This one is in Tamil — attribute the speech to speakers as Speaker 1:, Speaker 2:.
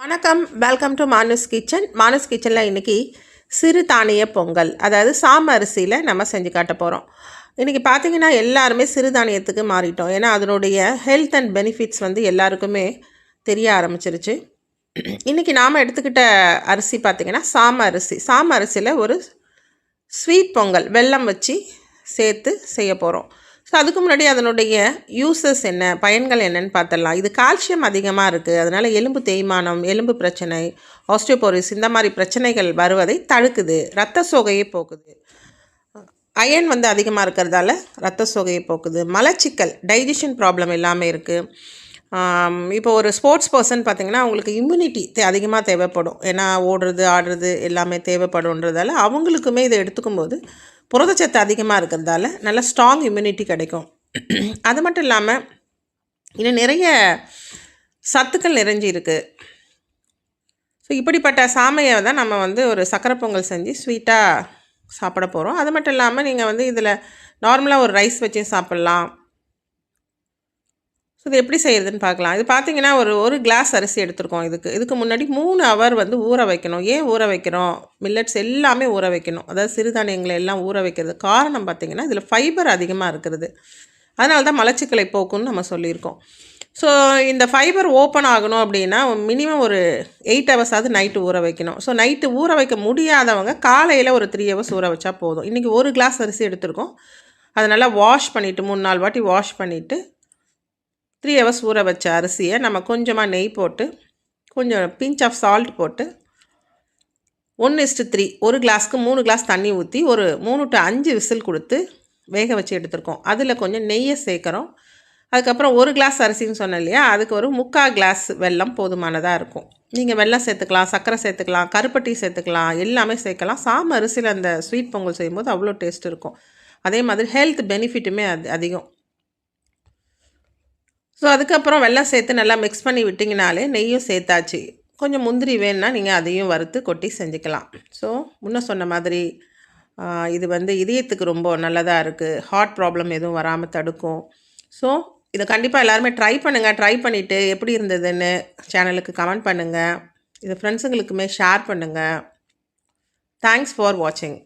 Speaker 1: வணக்கம், welcome to Manu's kitchen. Manu's கிச்சனில் இன்றைக்கி சிறுதானிய பொங்கல், அதாவது சாம அரிசியில் நம்ம செஞ்சு காட்ட போகிறோம். இன்றைக்கி பார்த்திங்கன்னா எல்லாருமே சிறுதானியத்துக்கு மாறிட்டோம். ஏன்னா அதனுடைய ஹெல்த் அண்ட் பெனிஃபிட்ஸ் எல்லாருக்குமே தெரிய ஆரம்பிச்சிருச்சு. இன்றைக்கி நாம் எடுத்துக்கிட்ட அரிசி பார்த்திங்கன்னா சாம அரிசி. சாம அரிசியில் ஒரு ஸ்வீட் பொங்கல் வெல்லம் வச்சு சேர்த்து செய்ய போகிறோம். ஸோ அதுக்கு முன்னாடி அதனுடைய யூசஸ் என்ன, பயன்கள் என்னென்னு பார்த்துடலாம். இது கால்சியம் அதிகமாக இருக்குது, அதனால் எலும்பு தேய்மானம், எலும்பு பிரச்சனை, ஆஸ்டியோபோரிஸ் இந்த மாதிரி பிரச்சனைகள் வருவதை தடுக்குது. இரத்த சோகையை போக்குது. அயன் அதிகமாக இருக்கிறதால இரத்த சோகையை போக்குது. மலச்சிக்கல், டைஜஷன் ப்ராப்ளம் எல்லாமே இருக்குது. இப்போ ஒரு ஸ்போர்ட்ஸ் பர்சன் பார்த்திங்கன்னா அவங்களுக்கு இம்யூனிட்டி அதிகமாக தேவைப்படும். ஏன்னா ஓடுறது ஆடுறது எல்லாமே தேவைப்படுன்றதால அவங்களுக்குமே இதை எடுத்துக்கும் போது புரதச்சத்து அதிகமாக இருக்கிறதால நல்ல ஸ்ட்ராங் இம்யூனிட்டி கிடைக்கும். அது மட்டும் இல்லாமல் இன்னும் நிறைய சத்துக்கள் நிறைஞ்சி இருக்குது. ஸோ இப்படிப்பட்ட சாமையை தான் நம்ம ஒரு சக்கரை பொங்கல் செஞ்சு ஸ்வீட்டாக சாப்பிட போகிறோம். அது மட்டும் இல்லாமல் நீங்கள் இதில் நார்மலாக ஒரு ரைஸ் வச்சு சாப்பிட்லாம். ஸோ இது எப்படி செய்கிறதுன்னு பார்க்கலாம். இது பார்த்திங்கன்னா ஒரு கிளாஸ் அரிசி எடுத்துருக்கோம். இதுக்கு முன்னாடி 3 ஹவர் ஊற வைக்கணும். ஏன் ஊற வைக்கிறோம்? மில்லட்ஸ் எல்லாமே ஊற வைக்கணும். அதாவது சிறுதானியங்களை எல்லாம் ஊற வைக்கிறது காரணம் பார்த்திங்கன்னா இதில் ஃபைபர் அதிகமாக இருக்கிறது. அதனால தான் மலச்சிக்கலை போக்குன்னு நம்ம சொல்லியிருக்கோம். ஸோ இந்த ஃபைபர் ஓப்பன் ஆகணும் அப்படின்னா மினிமம் ஒரு 8 ஹவர்ஸாவது நைட்டு ஊற வைக்கணும். ஸோ நைட்டு ஊற வைக்க முடியாதவங்க காலையில் ஒரு 3 ஹவர்ஸ் ஊற வச்சா போதும். இன்றைக்கி ஒரு கிளாஸ் அரிசி எடுத்துருக்கோம். அதை நல்லா வாஷ் பண்ணிவிட்டு 3-4 வாட்டி வாஷ் பண்ணிவிட்டு 3 ஹவர்ஸ் ஊற வச்ச அரிசியை நம்ம கொஞ்சமாக நெய் போட்டு கொஞ்சம் பிஞ்ச் ஆஃப் சால்ட் போட்டு 1:3 ஒரு கிளாஸ்க்கு 3 கிளாஸ் தண்ணி ஊற்றி ஒரு 3 to 5 விசில் கொடுத்து வேக வச்சு எடுத்துருக்கோம். அதில் கொஞ்சம் நெய்யை சேர்க்குறோம். அதுக்கப்புறம் ஒரு கிளாஸ் அரிசின்னு சொன்னேன் இல்லையா, அதுக்கு ஒரு 3/4 கிளாஸ் வெல்லம் போதுமானதாக இருக்கும். நீங்கள் வெல்லம் சேர்த்துக்கலாம், சர்க்கரை சேர்த்துக்கலாம், கருப்பட்டி சேர்த்துக்கலாம், எல்லாமே சேர்க்கலாம். சாம அரிசியில் அந்த ஸ்வீட் பொங்கல் செய்யும்போது அவ்வளோ டேஸ்ட் இருக்கும். அதே மாதிரி ஹெல்த் பெனிஃபிட்டுமே அதிகம். ஸோ அதுக்கப்புறம் வெல்லம் சேர்த்து நல்லா மிக்ஸ் பண்ணி விட்டிங்கனாலே நெய்யும் சேர்த்தாச்சு. கொஞ்சம் முந்திரி வேணுன்னா நீங்கள் அதையும் வறுத்து கொட்டி செஞ்சுக்கலாம். ஸோ முன்ன சொன்ன மாதிரி இது இதயத்துக்கு ரொம்ப நல்லதாக இருக்குது. ஹார்ட் ப்ராப்ளம் எதுவும் வராமல் தடுக்கும். ஸோ இதை கண்டிப்பாக எல்லாருமே ட்ரை பண்ணுங்கள். ட்ரை பண்ணிவிட்டு எப்படி இருந்ததுன்னு சேனலுக்கு கமெண்ட் பண்ணுங்கள். இதை ஃப்ரெண்ட்ஸுங்களுக்குமே ஷேர் பண்ணுங்கள். தேங்க்ஸ் ஃபார் வாட்சிங்.